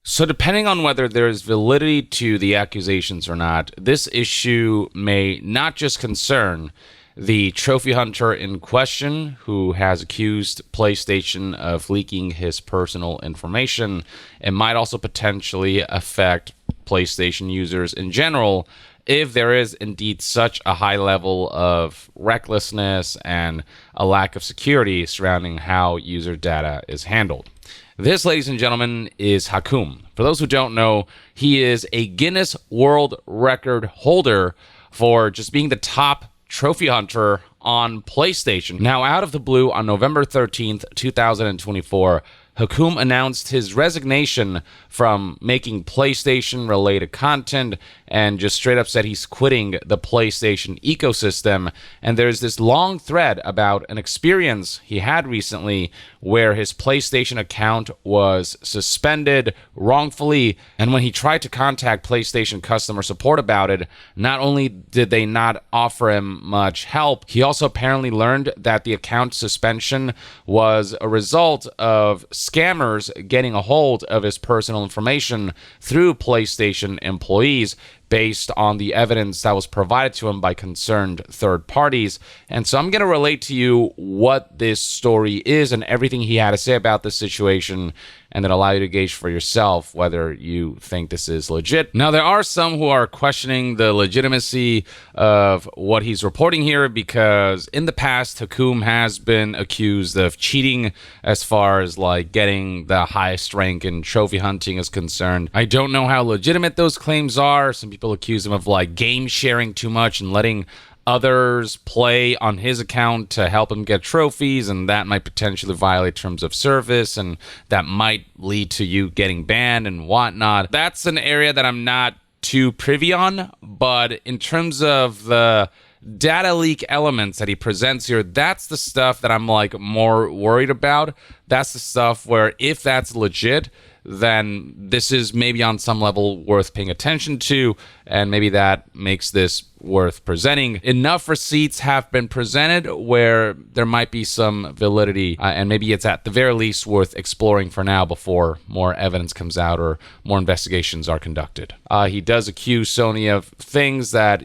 So, depending on whether there's validity to the accusations or not, this issue may not just concern the trophy hunter in question who has accused PlayStation of leaking his personal information. It might also potentially affect PlayStation users in general if there is indeed such a high level of recklessness and a lack of security surrounding how user data is handled. This, ladies and gentlemen, is Hakum. For those who don't know, he is a Guinness World Record holder for just being the top trophy hunter on PlayStation. Now, out of the blue, on November 13th, 2024, Hakum announced his resignation from making PlayStation-related content and just straight up said he's quitting the PlayStation ecosystem. And there's this long thread about an experience he had recently where his PlayStation account was suspended wrongfully. And when he tried to contact PlayStation customer support about it, not only did they not offer him much help, he also apparently learned that the account suspension was a result of scammers getting a hold of his personal information through PlayStation employees based on the evidence that was provided to him by concerned third parties. And so I'm going to relate to you what this story is and everything he had to say about this situation, and then allow you to gauge for yourself whether you think this is legit. Now, there are some who are questioning the legitimacy of what he's reporting here because in the past, Hakum has been accused of cheating as far as like getting the highest rank in trophy hunting is concerned. I don't know how legitimate those claims are. Some people accuse him of like game sharing too much and letting others play on his account to help him get trophies, and that might potentially violate terms of service, and that might lead to you getting banned and whatnot. That's an area that I'm not too privy on, but in terms of the data leak elements that he presents here, that's the stuff that I'm like more worried about. That's the stuff where if that's legit, then this is maybe on some level worth paying attention to, and maybe that makes this worth presenting. Enough receipts have been presented where there might be some validity, and maybe it's at the very least worth exploring for now before more evidence comes out or more investigations are conducted. He does accuse Sony of things that,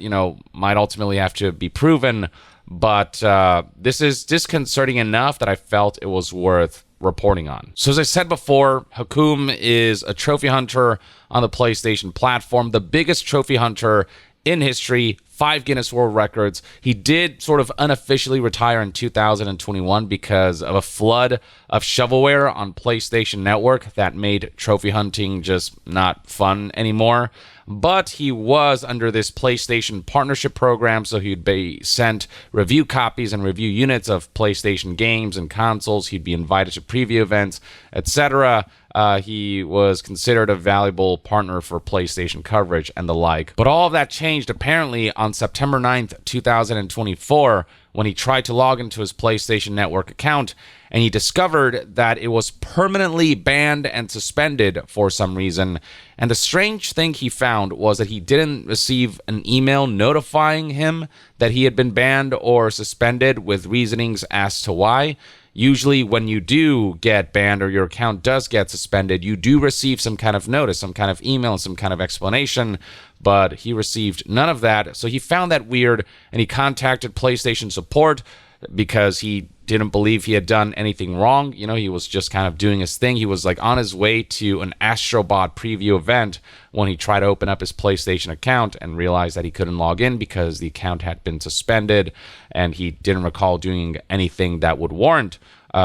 might ultimately have to be proven, but this is disconcerting enough that I felt it was worth reporting on. So as I said before, Hakum is a trophy hunter on the PlayStation platform, the biggest trophy hunter in history, 5 Guinness World Records. He did sort of unofficially retire in 2021 because of a flood of shovelware on PlayStation Network that made trophy hunting just not fun anymore. But he was under this PlayStation partnership program, so he'd be sent review copies and review units of PlayStation games and consoles. He'd be invited to preview events, etc. He was considered a valuable partner for PlayStation coverage and the like. But all of that changed apparently on September 9th, 2024, when he tried to log into his PlayStation Network account, and he discovered that it was permanently banned and suspended for some reason. And the strange thing he found was that he didn't receive an email notifying him that he had been banned or suspended with reasonings as to why. Usually when you do get banned or your account does get suspended, you do receive some kind of notice, some kind of email, some kind of explanation, but he received none of that. So he found that weird, and he contacted PlayStation support because he didn't believe he had done anything wrong. He was just kind of doing his thing. He was like on his way to an Astrobot preview event when he tried to open up his PlayStation account and realized that he couldn't log in because the account had been suspended, and he didn't recall doing anything that would warrant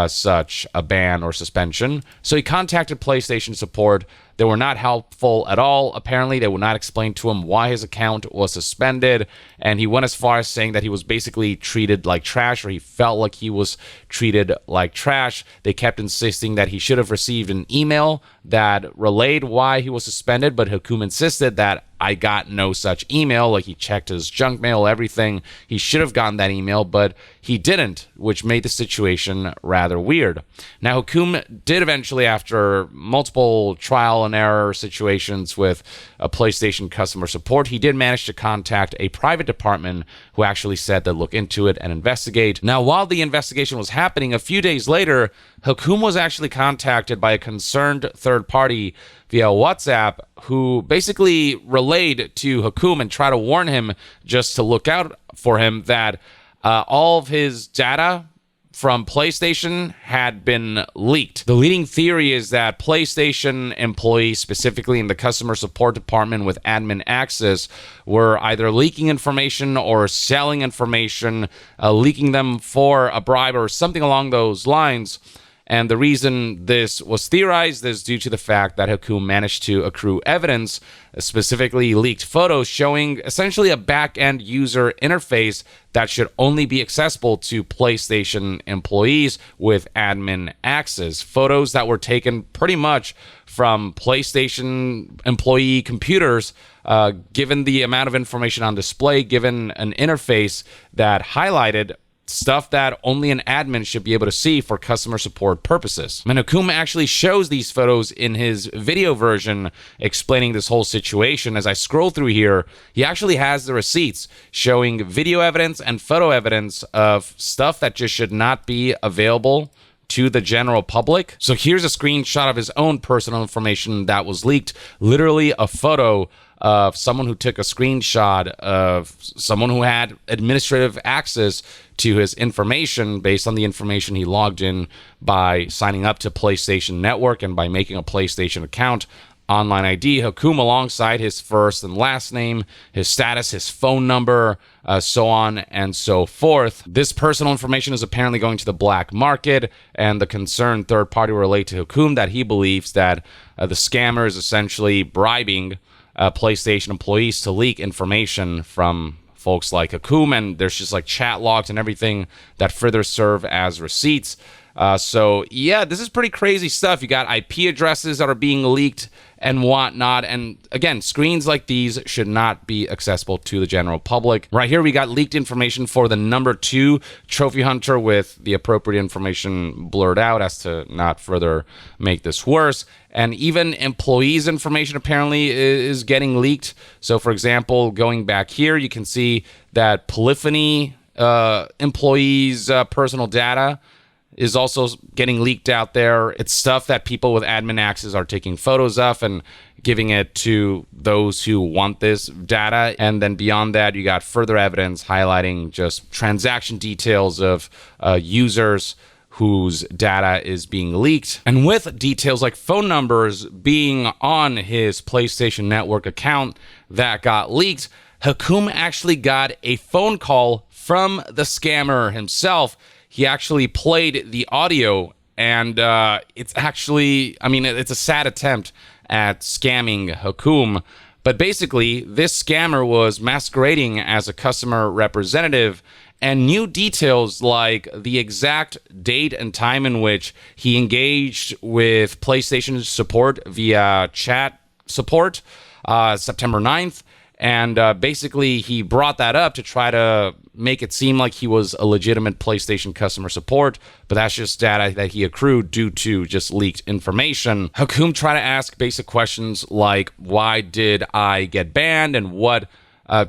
such a ban or suspension. So he contacted PlayStation support. They were not helpful at all. Apparently, they would not explain to him why his account was suspended, and he went as far as saying that he was basically treated like trash, or he felt like he was treated like trash. They kept insisting that he should have received an email that relayed why he was suspended, but Hakum insisted that I got no such email. Like, he checked his junk mail, everything. He should have gotten that email, but he didn't, which made the situation rather weird. Now, Hakum did eventually, after multiple trial and error situations with a PlayStation customer support, he did manage to contact a private department who actually said they'd look into it and investigate. Now, while the investigation was happening, a few days later, Hakum was actually contacted by a concerned third party via WhatsApp, who basically relayed to Hakum and tried to warn him just to look out for him that all of his data from PlayStation had been leaked. The leading theory is that PlayStation employees, specifically in the customer support department with admin access, were either leaking information or selling information, leaking them for a bribe or something along those lines. And the reason this was theorized is due to the fact that Hakum managed to accrue evidence, specifically leaked photos showing essentially a back-end user interface that should only be accessible to PlayStation employees with admin access. Photos that were taken pretty much from PlayStation employee computers, given the amount of information on display, given an interface that highlighted stuff that only an admin should be able to see for customer support purposes. And Hakum actually shows these photos in his video version explaining this whole situation. As I scroll through here, he actually has the receipts showing video evidence and photo evidence of stuff that just should not be available to the general public. So here's a screenshot of his own personal information that was leaked. Literally a photo of someone who took a screenshot of someone who had administrative access to his information based on the information he logged in by signing up to PlayStation Network and by making a PlayStation account. Online ID, Hakum, alongside his first and last name, his status, his phone number, so on and so forth. This personal information is apparently going to the black market, and the concerned third party will relate to Hakum that he believes that the scammer is essentially bribing PlayStation employees to leak information from folks like Hakum, and there's just like chat logs and everything that further serve as receipts. So yeah, this is pretty crazy stuff. You got IP addresses that are being leaked and whatnot. And again, screens like these should not be accessible to the general public. Right here, we got leaked information for the number 2 trophy hunter with the appropriate information blurred out as to not further make this worse. And even employees' information apparently is getting leaked. So for example, going back here, you can see that Polyphony employees' personal data is also getting leaked out there. It's stuff that people with admin access are taking photos of and giving it to those who want this data. And then beyond that, you got further evidence highlighting just transaction details of users whose data is being leaked. And with details like phone numbers being on his PlayStation Network account that got leaked, Hakum actually got a phone call from the scammer himself. He actually played the audio, and it's actually, I mean, it's a sad attempt at scamming Hakum. But basically, this scammer was masquerading as a customer representative, and new details like the exact date and time in which he engaged with PlayStation support via chat support, September 9th. And basically, he brought that up to try to make it seem like he was a legitimate PlayStation customer support, but that's just data that he accrued due to just leaked information. Hakum tried to ask basic questions like, why did I get banned, and what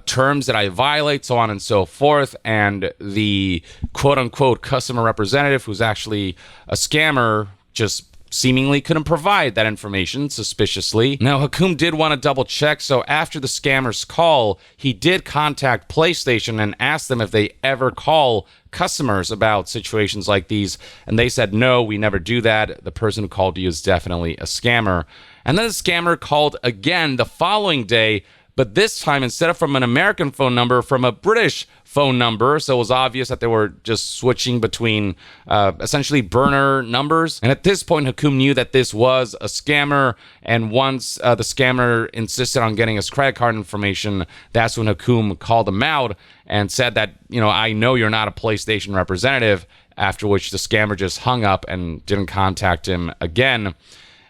terms did I violate, so on and so forth. And the quote-unquote customer representative, who's actually a scammer, just seemingly couldn't provide that information suspiciously. Now, Hakum did want to double check, so after the scammer's call, he did contact PlayStation and ask them if they ever call customers about situations like these, and they said, no, we never do that. The person who called you is definitely a scammer. And then the scammer called again the following day, but this time, instead of from an American phone number, from a British phone number. So it was obvious that they were just switching between essentially burner numbers. And at this point, Hakum knew that this was a scammer. And once the scammer insisted on getting his credit card information, that's when Hakum called him out and said that, you know, I know you're not a PlayStation representative, after which the scammer just hung up and didn't contact him again.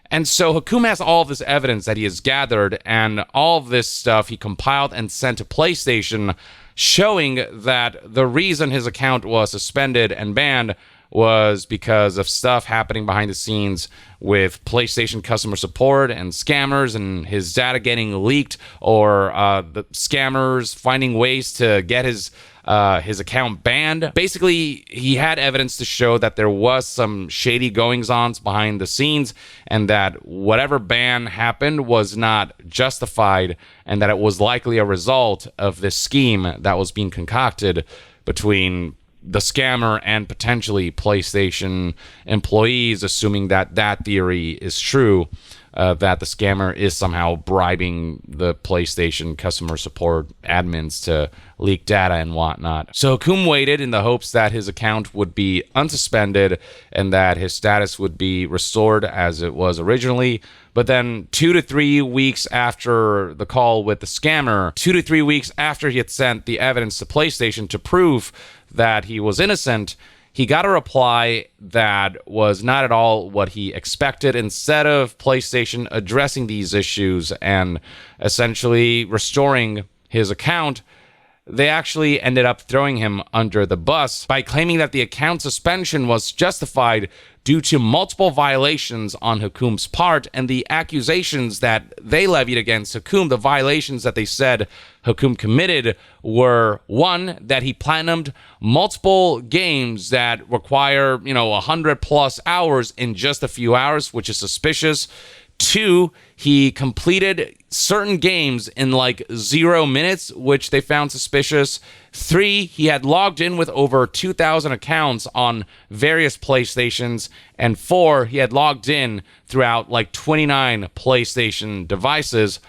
And so Hakum has all of this evidence that he has gathered, and all of this stuff he compiled and sent to PlayStation, showing that the reason his account was suspended and banned was because of stuff happening behind the scenes with PlayStation customer support and scammers and his data getting leaked, or the scammers finding ways to get his account banned. Basically, he had evidence to show that there was some shady goings-ons behind the scenes, and that whatever ban happened was not justified, and that it was likely a result of this scheme that was being concocted between the scammer and potentially PlayStation employees, assuming that that theory is true, that the scammer is somehow bribing the PlayStation customer support admins to leak data and whatnot. So Hakoom waited in the hopes that his account would be unsuspended and that his status would be restored as it was originally. But then 2 to 3 weeks after the call with the scammer, 2 to 3 weeks after he had sent the evidence to PlayStation to prove that he was innocent, he got a reply that was not at all what he expected. Instead of PlayStation addressing these issues and essentially restoring his account, they actually ended up throwing him under the bus by claiming that the account suspension was justified due to multiple violations on Hakoom's part, and the accusations that they levied against Hakoom, the violations that they said Hakoom committed, were: one, that he platinumed multiple games that require 100 plus hours in just a few hours, which is suspicious. 2, he completed certain games in like 0 minutes, which they found suspicious. 3, he had logged in with over 2,000 accounts on various PlayStations. And 4, he had logged in throughout like 29 PlayStation devices,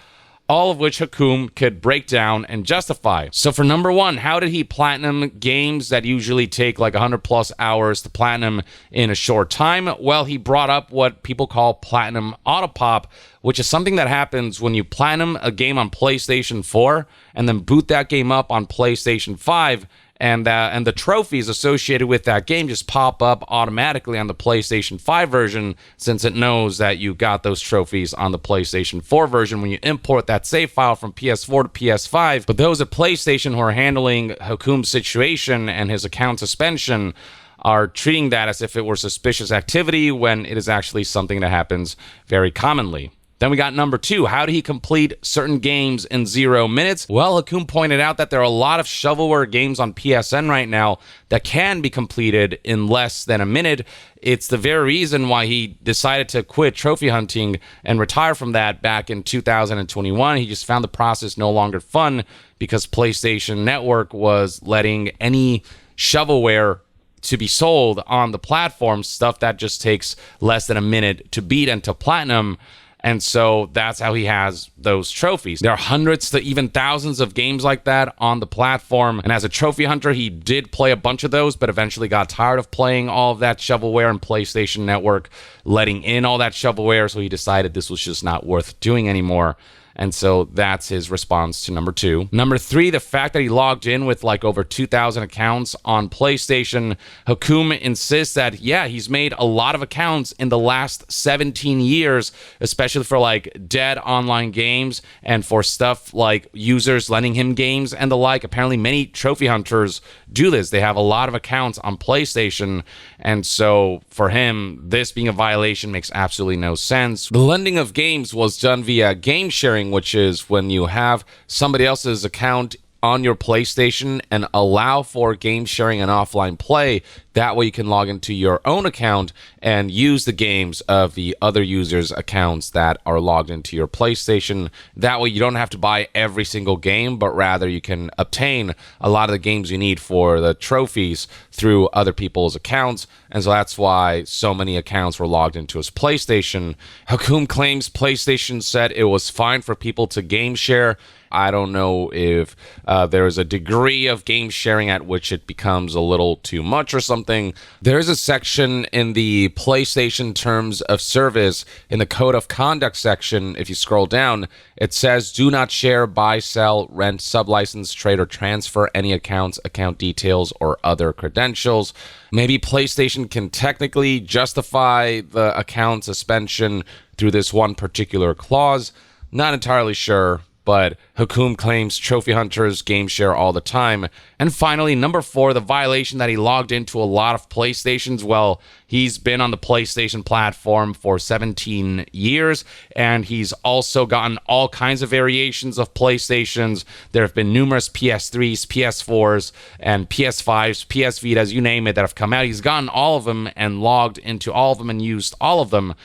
all of which Hakoom could break down and justify. So for number 1, how did he platinum games that usually take like 100 plus hours to platinum in a short time? Well, he brought up what people call platinum autopop, which is something that happens when you platinum a game on PlayStation 4 and then boot that game up on PlayStation 5, and the trophies associated with that game just pop up automatically on the PlayStation 5 version, since it knows that you got those trophies on the PlayStation 4 version when you import that save file from PS4 to PS5. But those at PlayStation who are handling Hakoom's situation and his account suspension are treating that as if it were suspicious activity, when it is actually something that happens very commonly. Then we got number 2. How did he complete certain games in 0 minutes? Well, Hakoom pointed out that there are a lot of shovelware games on PSN right now that can be completed in less than a minute. It's the very reason why he decided to quit trophy hunting and retire from that back in 2021. He just found the process no longer fun because PlayStation Network was letting any shovelware to be sold on the platform, stuff that just takes less than a minute to beat and to platinum. And so that's how he has those trophies. There are hundreds to even thousands of games like that on the platform. And as a trophy hunter, he did play a bunch of those, but eventually got tired of playing all of that shovelware and PlayStation Network letting in all that shovelware. So he decided this was just not worth doing anymore. And so that's his response to number 2. Number 3, the fact that he logged in with like over 2,000 accounts on PlayStation. Hakoom insists that, yeah, he's made a lot of accounts in the last 17 years, especially for like dead online games and for stuff like users lending him games and the like. Apparently many trophy hunters do this. They have a lot of accounts on PlayStation. And so for him, this being a violation makes absolutely no sense. The lending of games was done via game sharing, which is when you have somebody else's account on your PlayStation and allow for game sharing and offline play. That way you can log into your own account and use the games of the other users' accounts that are logged into your PlayStation. That way you don't have to buy every single game, but rather you can obtain a lot of the games you need for the trophies through other people's accounts. And so that's why so many accounts were logged into his PlayStation. Hakoom claims PlayStation said it was fine for people to game share. I don't know if there is a degree of game sharing at which it becomes a little too much or something. There's a section in the PlayStation Terms of Service in the Code of Conduct section. If you scroll down, it says, do not share, buy, sell, rent, sublicense, trade, or transfer any accounts, account details, or other credentials. Maybe PlayStation can technically justify the account suspension through this one particular clause. Not entirely sure. But Hakoom claims trophy hunters game share all the time. And finally, number 4, the violation that he logged into a lot of PlayStations. Well, he's been on the PlayStation platform for 17 years, and he's also gotten all kinds of variations of PlayStations. There have been numerous PS3s, PS4s, and PS5s, PS Vitas, you name it, that have come out. He's gotten all of them and logged into all of them and used all of them.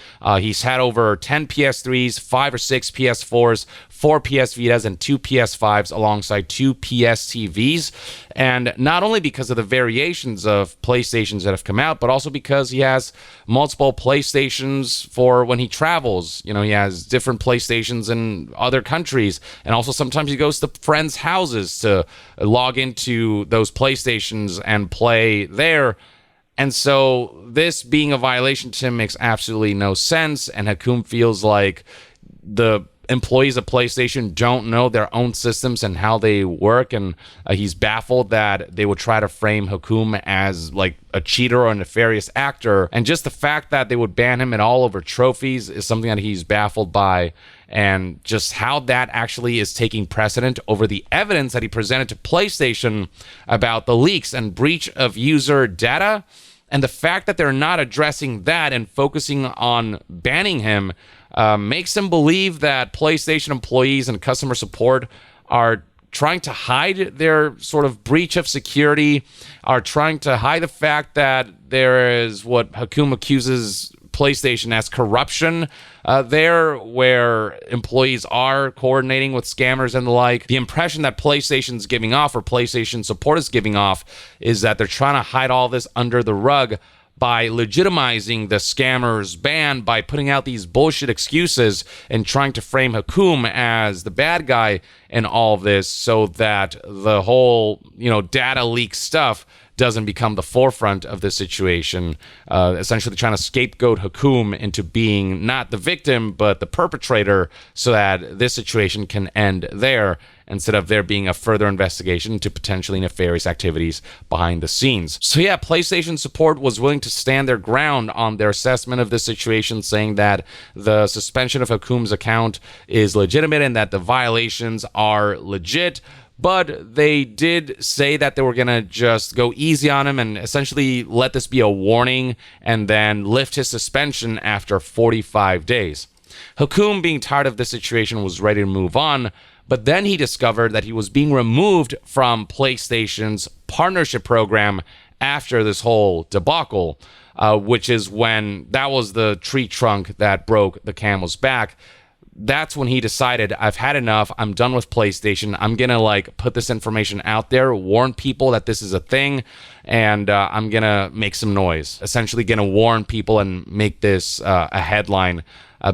He's had over 10 PS3s, 5 or 6 PS4s, 4 PS Vitas, and 2 PS5s alongside 2 PS TVs. And not only because of the variations of PlayStations that have come out, but also because he has multiple PlayStations for when he travels. You know, he has different PlayStations in other countries. And also sometimes he goes to friends' houses to log into those PlayStations and play there. And so this being a violation to him makes absolutely no sense. And Hakoom feels like the employees of PlayStation don't know their own systems and how they work, and he's baffled that they would try to frame Hakoom as like a cheater or a nefarious actor. And just the fact that they would ban him at all over trophies is something that he's baffled by, and just how that actually is taking precedent over the evidence that he presented to PlayStation about the leaks and breach of user data. And the fact that they're not addressing that and focusing on banning him makes him believe that PlayStation employees and customer support are trying to hide their sort of breach of security, are trying to hide the fact that there is what Hakoom accuses PlayStation as corruption there, where employees are coordinating with scammers and the like. The impression that PlayStation's giving off, or PlayStation support is giving off, is that they're trying to hide all this under the rug by legitimizing the scammers ban, by putting out these bullshit excuses and trying to frame Hakoom as the bad guy in all of this, so that the whole, data leak stuff doesn't become the forefront of the situation, essentially trying to scapegoat Hakoom into being not the victim, but the perpetrator, so that this situation can end there, instead of there being a further investigation into potentially nefarious activities behind the scenes. So yeah, PlayStation support was willing to stand their ground on their assessment of the situation, saying that the suspension of Hakoom's account is legitimate and that the violations are legit. But they did say that they were going to just go easy on him and essentially let this be a warning and then lift his suspension after 45 days. Hakoom, being tired of the situation, was ready to move on, but then he discovered that he was being removed from PlayStation's partnership program after this whole debacle, which is when that was the tree trunk that broke the camel's back. That's when he decided, I've had enough. I'm done with PlayStation. I'm going to put this information out there, warn people that this is a thing, and I'm going to make some noise. Essentially going to warn people and make this a headline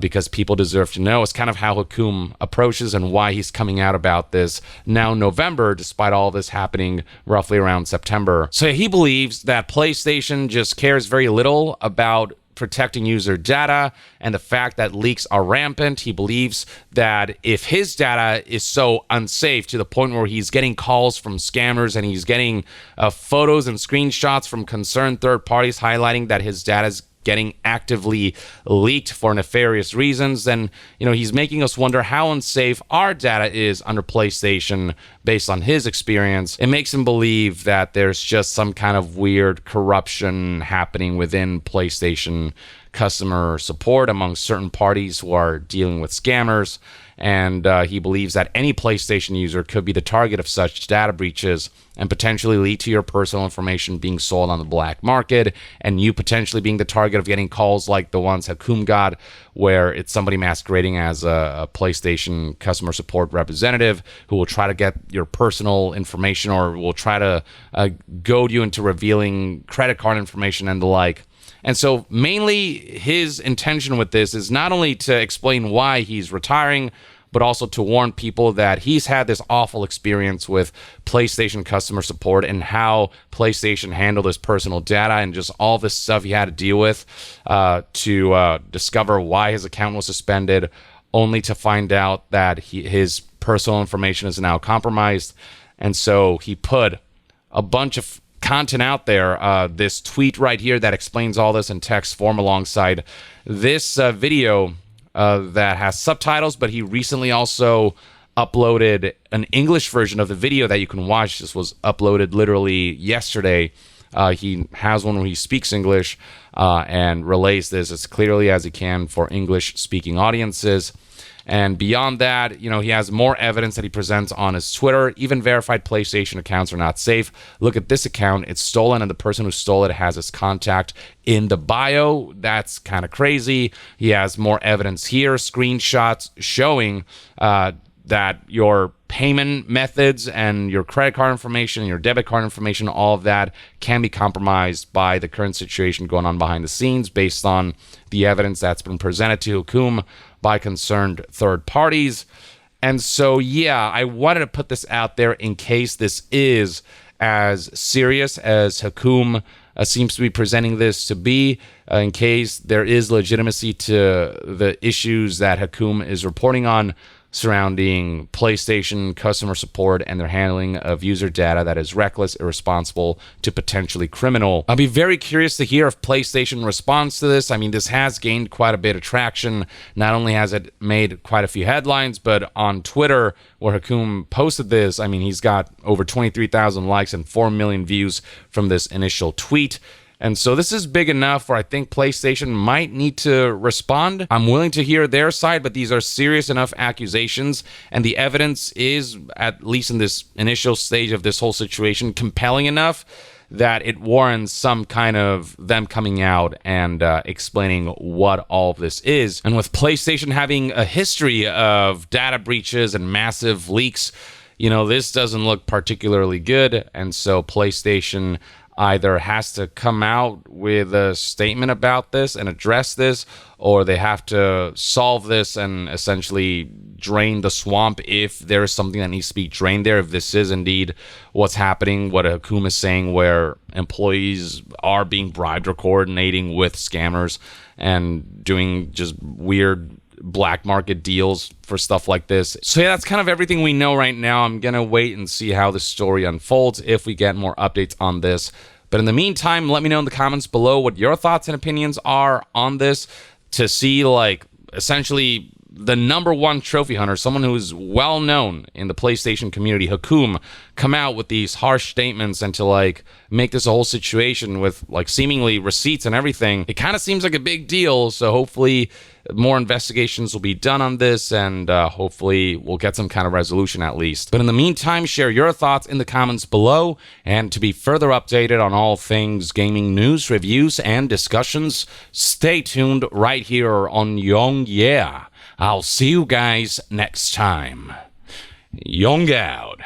because people deserve to know. It's kind of how Hakoom approaches and why he's coming out about this now November, despite all this happening roughly around September. So he believes that PlayStation just cares very little about protecting user data and the fact that leaks are rampant. He believes that if his data is so unsafe to the point where he's getting calls from scammers and he's getting photos and screenshots from concerned third parties highlighting that his data is getting actively leaked for nefarious reasons, then he's making us wonder how unsafe our data is under PlayStation based on his experience. It makes him believe that there's just some kind of weird corruption happening within PlayStation customer support among certain parties who are dealing with scammers, and he believes that any PlayStation user could be the target of such data breaches and potentially lead to your personal information being sold on the black market, and you potentially being the target of getting calls like the ones Hakoom got, where it's somebody masquerading as a PlayStation customer support representative who will try to get your personal information or will try to goad you into revealing credit card information and the like. And so mainly his intention with this is not only to explain why he's retiring, but also to warn people that he's had this awful experience with PlayStation customer support and how PlayStation handled his personal data and just all this stuff he had to deal with to discover why his account was suspended, only to find out that his personal information is now compromised. And so he put a bunch of content out there, this tweet right here that explains all this in text form alongside this video that has subtitles, but he recently also uploaded an English version of the video that you can watch. This was uploaded literally yesterday. He has one where he speaks English and relays this as clearly as he can for English-speaking audiences. And beyond that, he has more evidence that he presents on his Twitter. Even verified PlayStation accounts are not safe. Look at this account. It's stolen, and the person who stole it has his contact in the bio. That's kind of crazy. He has more evidence here, screenshots showing that your payment methods and your credit card information, your debit card information, all of that can be compromised by the current situation going on behind the scenes based on the evidence that's been presented to Hakum by concerned third parties. And so, yeah, I wanted to put this out there in case this is as serious as Hakum seems to be presenting this to be, in case there is legitimacy to the issues that Hakum is reporting on surrounding PlayStation customer support and their handling of user data that is reckless, irresponsible, to potentially criminal. I'll be very curious to hear if PlayStation responds to this. I mean, this has gained quite a bit of traction. Not only has it made quite a few headlines, but on Twitter, where Hakum posted this, I mean, he's got over 23,000 likes and 4 million views from this initial tweet. And so this is big enough where I think PlayStation might need to respond. I'm willing to hear their side, but these are serious enough accusations, and the evidence is, at least in this initial stage of this whole situation, compelling enough that it warrants some kind of them coming out and explaining what all of this is. And with PlayStation having a history of data breaches and massive leaks, this doesn't look particularly good. And so PlayStation either has to come out with a statement about this and address this, or they have to solve this and essentially drain the swamp if there is something that needs to be drained there. If this is indeed what's happening, what Hakum is saying, where employees are being bribed or coordinating with scammers and doing just weird black market deals for stuff like this. So yeah, that's kind of everything we know right now. I'm gonna wait and see how the story unfolds if we get more updates on this. But in the meantime, let me know in the comments below what your thoughts and opinions are on this, to see essentially the #1 trophy hunter, someone who is well known in the PlayStation community, Hakum, come out with these harsh statements and to make this a whole situation with seemingly receipts and everything. It kind of seems like a big deal. So hopefully more investigations will be done on this, and hopefully we'll get some kind of resolution at least. But in the meantime, share your thoughts in the comments below, and to be further updated on all things gaming news, reviews, and discussions, stay tuned right here on Young Yeah. I'll see you guys next time. Young out.